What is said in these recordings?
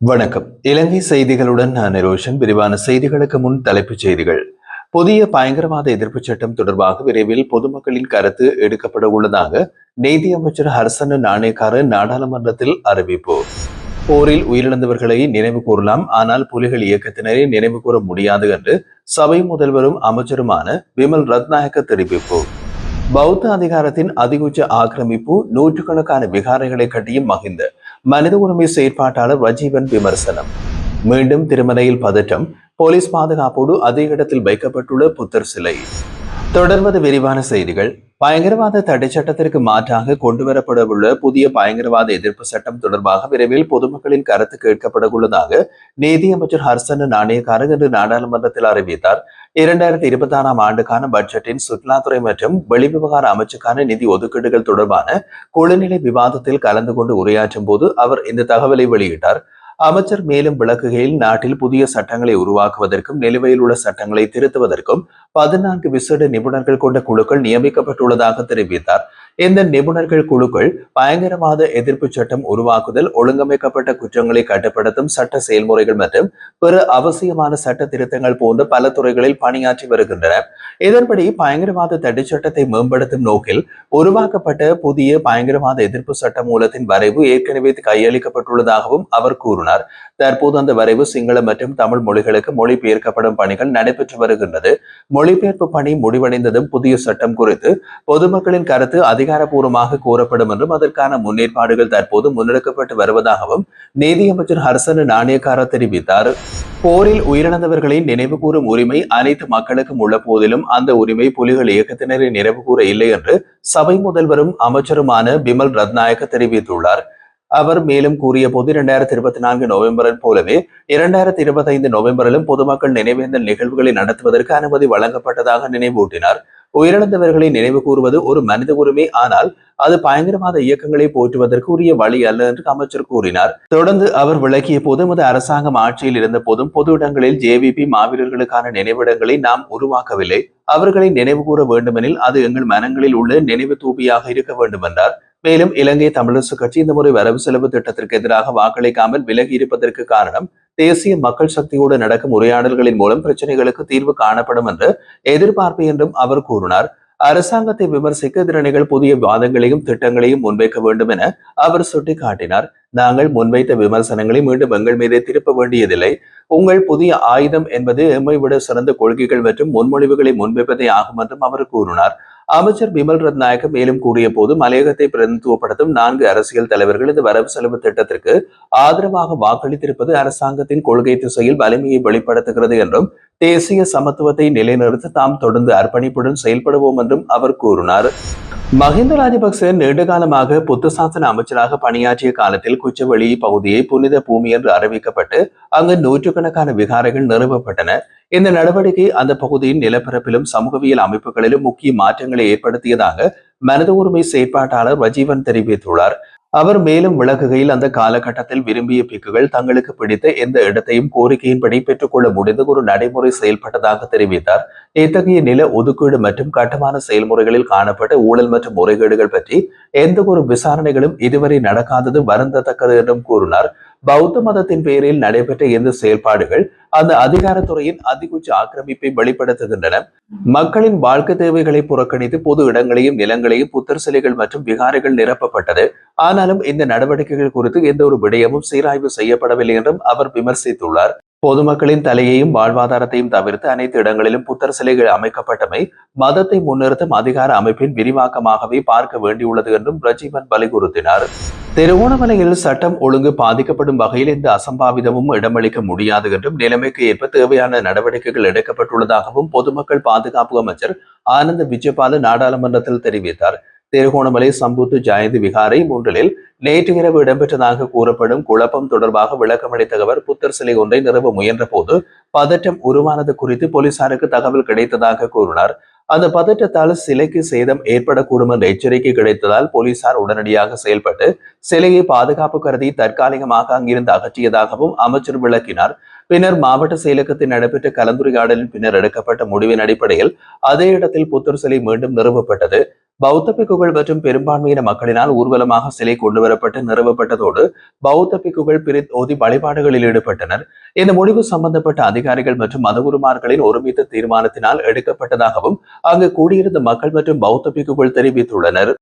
வணக்கம். இலங்கை செய்திகளுடன் நான் நிரோஷன். விரிவான செய்திகளுக்கு முன் தலைப்புச் செய்திகள். புதிய பயங்கரவாத எதிர்ப்பு சட்டம் தொடர்பாக விரைவில் பொதுமக்களின் கருத்து எடுக்கப்பட உள்ளதாக நீதி அமைச்சர் ஹர்சன நாணயக்கார நாடாளுமன்றத்தில் அறிவிப்பு. போரில் உயிரிழந்தவர்களை நினைவு கூறலாம், ஆனால் புலிகள் இயக்கத்தினரை நினைவு கூற முடியாது என்று சபை முதல்வரும் அமைச்சருமான விமல் ரத்நாயக்க தெரிவிப்பு. பௌத்த அதிகாரத்தின் அதிகுச்ச ஆக்கிரமிப்பு, நூற்றுக்கணக்கான விகாரைகளை கட்டியும் மகிந்த மனித உரிமை செயற்பாட்டாளர் ரஜீவன் விமர்சனம். மீண்டும் திருமலையில் பதற்றம், போலீஸ் பாதுகாப்போடு அதே இடத்தில் வைக்கப்பட்டுள்ள புத்தர் சிலை. தொடர்வது விரிவான செய்திகள். பயங்கரவாத தடை சட்டத்திற்கு மாற்றாக கொண்டுவரப்படவுள்ள புதிய பயங்கரவாத எதிர்ப்பு சட்டம் தொடர்பாக விரைவில் பொதுமக்களின் கருத்து கேட்கப்பட உள்ளதாக நீதி அமைச்சர் ஹர்சன நாணயக்கார இன்று நாடாளுமன்றத்தில் அறிவித்தார். 2026ஆம் ஆண்டுக்கான பட்ஜெட்டின் சுற்றுலாத்துறை மற்றும் வெளிவிவகார அமைச்சுக்கான நிதி ஒதுக்கீடுகள் தொடர்பான குழுநிலை விவாதத்தில் கலந்து கொண்டு உரையாற்றும் போது அவர் இந்த தகவலை வெளியிட்டார். அமைச்சர் மேலும் விளக்குகையில், நாட்டில் புதிய சட்டங்களை உருவாக்குவதற்கும் நிலுவையில் உள்ள சட்டங்களை திருத்துவதற்கும் 14 விசேட நிபுணர்கள் கொண்ட குழுக்கள் நியமிக்கப்பட்டுள்ளதாக தெரிவித்தார். இந்த நிபுணர்கள் குழுக்கள் பயங்கரவாத எதிர்ப்பு சட்டம் உருவாக்குதல், ஒழுங்கமைக்கப்பட்ட குற்றங்களை கட்டுப்படுத்தும் சட்ட செயல்முறைகள் மற்றும் பிற அவசியமான சட்ட திருத்தங்கள் போன்ற பல துறைகளில் பணியாற்றி வருகின்றன. இதன்படி பயங்கரவாத தடை சட்டத்தை மேம்படுத்தும் நோக்கில் உருவாக்கப்பட்ட புதிய பயங்கரவாத எதிர்ப்பு சட்ட மூலத்தின் வரைவு ஏற்கனவே கையளிக்கப்பட்டுள்ளதாகவும் அவர் கூறினார். தற்போது அந்த வரைவு சிங்கள மற்றும் தமிழ் மொழிகளுக்கு மொழிபெயர்க்கப்படும் பணிகள் நடைபெற்று வருகின்றது. மொழிபெயர்ப்பு பணி முடிவடைந்ததும் புதிய சட்டம் குறித்து பொதுமக்களின் கருத்து அதிகாரப்பூர்வமாக கோரப்படும் என்றும் அதற்கான முன்னேற்பாடுகள் தற்போது முன்னெடுக்கப்பட்டு வருவதாகவும் நீதியமைச்சர் ஹர்சன நாணயக்கார தெரிவித்தார். போரில் உயிரிழந்தவர்களை நினைவு கூறும் உரிமை அனைத்து மக்களுக்கும் உள்ள போதிலும் அந்த உரிமை புலிகள் இயக்கத்தினரை நினைவு கூற இல்லை என்று சபை முதல்வரும் அமைச்சருமான விமல் ரத்நாயக்க தெரிவித்துள்ளார். அவர் மேலும் கூறிய போது 2024 நவம்பரில் போலவே 2025 நவம்பரிலும் பொதுமக்கள் நினைவேந்தல் நிகழ்வுகளை நடத்துவதற்கு அனுமதி வழங்கப்பட்டதாக நினைவூட்டினார். உயிரிழந்தவர்களை நினைவு கூறுவது ஒரு மனித உரிமை, ஆனால் அது பயங்கரவாத இயக்கங்களை போற்றுவதற்கு உரிய வழி அல்ல என்று அமைச்சர் கூறினார். தொடர்ந்து அவர் விளக்கிய போது, எமது அரசாங்கம் ஆட்சியில் இருந்த போதும் பொது இடங்களில் ஜேவிபி மாவீரர்களுக்கான நினைவிடங்களை நாம் உருவாக்கவில்லை. அவர்களை நினைவு கூற வேண்டுமெனில் அது எங்கள் மனங்களில் உள்ள நினைவு தூபியாக இருக்க வேண்டும் என்றார். மேலும் இலங்கை தமிழரசு கட்சி இந்த முறை வரவு செலவு திட்டத்திற்கு எதிராக வாக்களிக்காமல் விலகி இருப்பதற்கு காரணம் தேசிய மக்கள் சக்தியோடு நடக்கும் உரையாடல்களின் மூலம் பிரச்சனைகளுக்கு தீர்வு காணப்படும் என்று எதிர்பார்ப்பு என்றும் அவர் கூறினார். அரசாங்கத்தை விமர்சிக்க எதிரணிகள் புதிய வாதங்களையும் திட்டங்களையும் முன்வைக்க வேண்டும் என அவர் சுட்டிக்காட்டினார். நாங்கள் முன்வைத்த விமர்சனங்களை மீண்டும் எங்கள் மீதே திருப்ப வேண்டியதில்லை. உங்கள் புதிய ஆயுதம் என்பது எம்மை விட சிறந்த கொள்கைகள் மற்றும் முன்மொழிவுகளை முன்வைப்பதே ஆகும் என்றும் அவர் கூறினார். அமைச்சர் விமல் ரத்நாயக்க மேலும் கூறிய போது, மலையகத்தை பிரதிநிதித்துவப்படுத்தும் 4 அரசியல் தலைவர்கள் இந்த வரவு செலவு திட்டத்திற்கு ஆதரவாக வாக்களித்திருப்பது அரசாங்கத்தின் கொள்கை திசையில் வலிமையை வெளிப்படுத்துகிறது என்றும் தேசிய சமத்துவத்தை நிலைநிறுத்த தாம் தொடர்ந்து அர்ப்பணிப்புடன் செயல்படுவோம் என்றும் அவர் கூறினார். மஹிந்த ராஜபக்ச நீண்டகாலமாக புத்த சாசன அமைச்சராக பணியாற்றிய காலத்தில் குச்சவெளி பகுதியை புனித பூமி என்று அறிவிக்கப்பட்டு அங்கு நூற்றுக்கணக்கான விகாரைகள் நிறுவப்பட்டன. இந்த நடவடிக்கை அந்த பகுதியின் நிலப்பரப்பிலும் சமூகவியல் அமைப்புகளிலும் முக்கிய மாற்றங்களை ஏற்படுத்தியதாக மனித உரிமை செயற்பாட்டாளர் ரஜீவன் தெரிவித்துள்ளார். அவர் மேலும் விளக்குகையில், அந்த காலகட்டத்தில் விரும்பிய பிக்குகள் தங்களுக்கு பிடித்த எந்த இடத்தையும் கோரிக்கையின்படி பெற்றுக்கொள்ள முடிந்த ஒரு நடைமுறை செயல்பட்டதாக தெரிவித்தார். இத்தகைய நில ஒதுக்கீடு மற்றும் கட்டுமான செயல்முறைகளில் காணப்பட்ட ஊழல் மற்றும் முறைகேடுகள் பற்றி எந்த ஒரு விசாரணைகளும் இதுவரை நடக்காதது வருந்தத்தக்கது என்றும் கூறினார். பௌத்த மதத்தின் பெயரில் நடைபெற்ற எந்த செயல்பாடுகள் அந்த அதிகாரத்துறையின் அதிகுச்ச ஆக்கிரமிப்பை வெளிப்படுத்துகின்றன. மக்களின் வாழ்க்கை தேவைகளை புறக்கணித்து பொது இடங்களையும் நிலங்களையும் புத்தர் சிலைகள் மற்றும் விகாரைகள் நிரப்பப்பட்டது. ஆனாலும் இந்த நடவடிக்கைகள் குறித்து எந்த ஒரு விடயமும் சீராய்வு செய்யப்படவில்லை என்றும் அவர் விமர்சித்துள்ளார். பொதுமக்களின் தலையையும் வாழ்வாதாரத்தையும் தவிர்த்து அனைத்து இடங்களிலும் புத்தர் சிலைகள் அமைக்கப்பட்டமை மதத்தை முன்னிறுத்தும் அதிகார அமைப்பின் விரிவாக்கமாகவே பார்க்க வேண்டியுள்ளது என்றும் ரஜீவன் வலியுறுத்தினார். திருவோணமலையில் சட்டம் ஒழுங்கு பாதிக்கப்படும் வகையில் எந்த அசம்பாவிதமும் இடமளிக்க முடியாது என்றும் நிலைமைக்கு ஏற்ப தேவையான நடவடிக்கைகள் எடுக்கப்பட்டுள்ளதாகவும் பொதுமக்கள் பாதுகாப்பு அமைச்சர் ஆனந்த விஜயபால நாடாளுமன்றத்தில் தெரிவித்தார். திருகோணமலை சம்பூத்து ஜெயந்தி விகாரை 3 நேற்று இரவு இடம்பெற்றதாக கூறப்படும் குழப்பம் தொடர்பாக விளக்கமளித்த அவர், புத்தர் சிலை ஒன்றை நிறுவ முயன்ற போது பதற்றம் உருவானது குறித்து போலீசாருக்கு தகவல் கிடைத்ததாக கூறினார். அந்த பதற்றத்தால் சிலைக்கு சேதம் ஏற்படக்கூடும் என்ற எச்சரிக்கை கிடைத்ததால் போலீசார் உடனடியாக செயல்பட்டு சிலையை பாதுகாப்பு கருதி தற்காலிகமாக அங்கிருந்து அகற்றியதாகவும் அமைச்சர் விளக்கினார். பின்னர் மாவட்ட செயலகத்தில் நடைபெற்ற கலந்துரையாடலின் பின்னர் எடுக்கப்பட்ட முடிவின் அடிப்படையில் அதே இடத்தில் புத்தர் சிலை மீண்டும் நிறுவப்பட்டது. பௌத்த பிக்குகள் மற்றும் பெரும்பான்மையின மக்களினால் ஊர்வலமாக சிலை கொண்டுவரப்பட்டு நிறுவப்பட்டதோடு பௌத்த பிக்குகள் பிரித் ஓதி வழிபாடுகளில் ஈடுபட்டனர். இந்த முடிவு சம்பந்தப்பட்ட அதிகாரிகள் மற்றும் மதகுருமார்களின் ஒருமித்த தீர்மானத்தினால் எடுக்கப்பட்டதாகவும் அங்கு கூடியிருந்த மக்கள் மற்றும் பௌத்த பிக்குகள் தெரிவித்துள்ளனர்.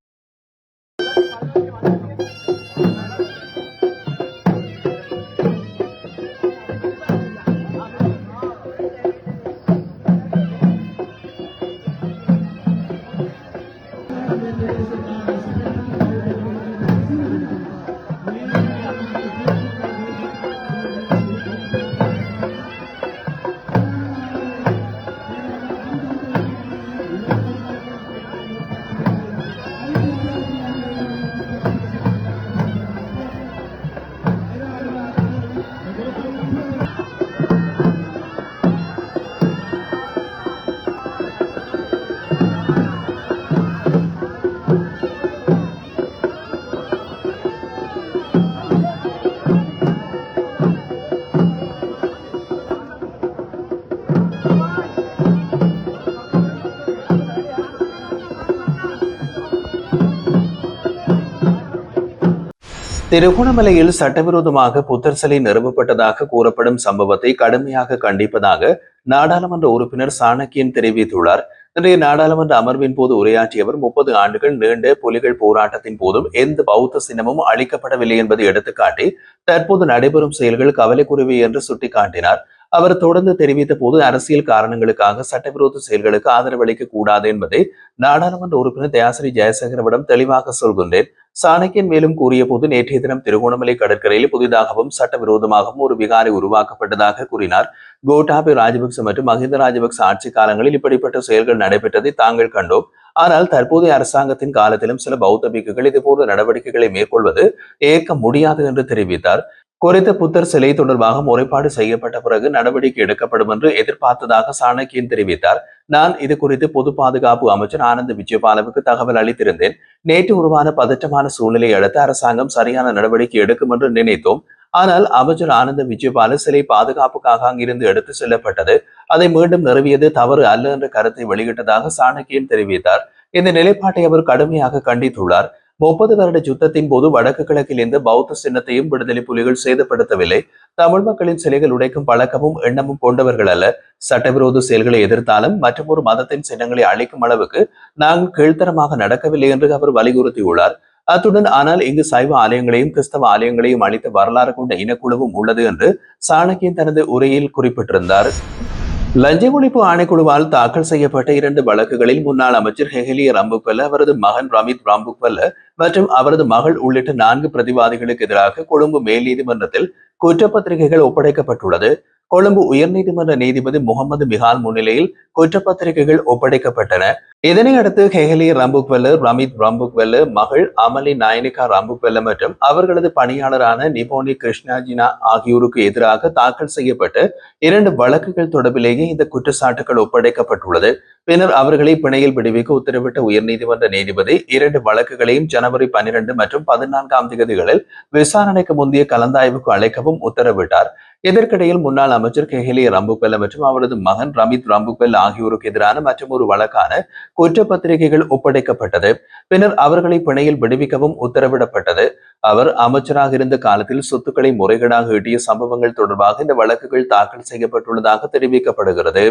திருகோணமலையில் சட்டவிரோதமாக புத்தர் சிலை நிறுவப்பட்டதாக கூறப்படும் சம்பவத்தை கடுமையாக கண்டிப்பதாக நாடாளுமன்ற உறுப்பினர் சாணக்கியன் தெரிவித்துள்ளார். இன்றைய நாடாளுமன்ற அமர்வின் போது உரையாற்றியவர் 30 ஆண்டுகள் நீண்ட புலிகள் போராட்டத்தின் போதும் எந்த பௌத்த சின்னமும் அளிக்கப்படவில்லை என்பதை எடுத்துக்காட்டி தற்போது நடைபெறும் செயல்கள் கவலைக்குரியவை என்று சுட்டிக்காட்டினார். அவர் தொடர்ந்து தெரிவித்த போது அரசியல் காரணங்களுக்காக சட்டவிரோத செயல்களுக்கு ஆதரவு அளிக்க கூடாது என்பதை நாடாளுமன்ற உறுப்பினர் தயாசிரி ஜெயசேகரவிடம் தெளிவாக சொல்கின்றேன். சாணக்கியன் மேலும் கூறிய போது நேற்றைய தினம் திருகோணமலை கடற்கரையில் புதிதாகவும் சட்டவிரோதமாகவும் ஒரு விகாரை உருவாக்கப்பட்டதாக கூறினார். கோட்டாபய ராஜபக்ச மற்றும் மஹிந்த ராஜபக்ச ஆட்சி காலங்களில் இப்படிப்பட்ட செயல்கள் நடைபெற்றதை தாங்கள் கண்டோம். ஆனால் தற்போதைய அரசாங்கத்தின் காலத்திலும் சில பௌத்த பிக்குகள் இதுபோன்ற நடவடிக்கைகளை மேற்கொள்வது ஏற்க முடியாது என்று தெரிவித்தார். குறித்த புத்தர் சிலை தொடர்பாக முறைப்பாடு செய்யப்பட்ட பிறகு நடவடிக்கை எடுக்கப்படும் என்று எதிர்பார்த்ததாக சாணக்கியன் தெரிவித்தார். நான் இது குறித்து பொது பாதுகாப்பு அமைச்சர் ஆனந்த விஜயபாலவுக்கு தகவல் அளித்திருந்தேன். நேற்று உருவான பதற்றமான சூழ்நிலையை அடுத்து அரசாங்கம் சரியான நடவடிக்கை எடுக்கும் என்று நினைத்தோம். ஆனால் அமைச்சர் ஆனந்த விஜயபால சிலை பாதுகாப்புக்காக அங்கிருந்து எடுத்து செல்லப்பட்டது. அதை மீண்டும் நிறுவியது தவறு அல்ல என்ற கருத்தை வெளியிட்டதாக சாணக்கியன் தெரிவித்தார். இந்த நிலைப்பாட்டை அவர் கடுமையாக கண்டித்துள்ளார். 30 வருட யுத்தத்தின் போது வடக்கு கிழக்கில் இருந்து பௌத்த சின்னத்தையும் விடுதலை புலிகள் சேதப்படுத்தவில்லை. தமிழ் மக்களின் சிலைகள் உடைக்கும் பழக்கமும் எண்ணமும் கொண்டவர்கள் அல்ல. சட்டவிரோத செயல்களை எதிர்த்தாலும் மற்றொரு மதத்தின் சின்னங்களை அழிக்கும் அளவுக்கு நாங்கள் கீழ்த்தரமாக நடக்கவில்லை என்று அவர் வலியுறுத்தியுள்ளார். அத்துடன் ஆனால் இங்கு சைவ ஆலயங்களையும் கிறிஸ்தவ ஆலயங்களையும் அளித்த வரலாறு கொண்ட இனக்குழுவும் உள்ளது என்று சாணக்கியன் தனது உரையில் குறிப்பிட்டிருந்தார். லஞ்ச ஒழிப்பு ஆணைக்குழுவால் தாக்கல் செய்யப்பட்ட 2 வழக்குகளில் முன்னாள் அமைச்சர் ஹெஹலிய ரம்புக்வெல்ல, அவரது மகன் ரமித் ரம்புக்வெல்ல மற்றும் அவரது மகள் உள்ளிட்ட 4 பிரதிவாதிகளுக்கு எதிராக கொழும்பு மேல் நீதிமன்றத்தில் குற்றப்பத்திரிகைகள் ஒப்படைக்கப்பட்டுள்ளது. கொழும்பு உயர்நீதிமன்ற நீதிபதி முகமது மிகால் முன்னிலையில் குற்றப்பத்திரிகைகள் ஒப்படைக்கப்பட்டன. இதனையடுத்து ஹெஹலிய ரம்புக்வெல்ல, ரமித் ரம்புக்வெல்ல மகள் அமலி நாயனிகா ரம்புக்வெல்ல மற்றும் அவர்களது பணியாளரான நிபோனி கிருஷ்ணாஜினா ஆகியோருக்கு எதிராக தாக்கல் செய்யப்பட்ட 2 வழக்குகள் தொடர்பிலேயே இந்த குற்றச்சாட்டுகள் ஒப்படைக்கப்பட்டுள்ளது. பின்னர் அவர்களை பிணையில் விடுவிக்க உத்தரவிட்ட உயர்நீதிமன்ற நீதிபதி 2 வழக்குகளையும் ஜனவரி 12 மற்றும் 14ஆம் தேதிகளில் விசாரணைக்கு முந்தைய கலந்தாய்வுக்கு அழைக்கவும் உத்தரவிட்டார். இதற்கிடையில் முன்னாள் அமைச்சர் கெஹலிய ரம்புக்வெல்ல மற்றும் அவரது மகன் ரமித் ரம்புக்வெல்ல ஆகியோருக்கு எதிரான மற்றொரு வழக்கான குற்றப்பத்திரிகைகள் ஒப்படைக்கப்பட்டது. பின்னர் அவர்களை பிணையில் விடுவிக்கவும் உத்தரவிடப்பட்டது. அவர் அமைச்சராக இருந்த காலத்தில் சொத்துக்களை முறைகேடாக ஈட்டிய சம்பவங்கள் தொடர்பாக இந்த வழக்குகள் தாக்கல் செய்யப்பட்டுள்ளதாக தெரிவிக்கப்படுகிறது.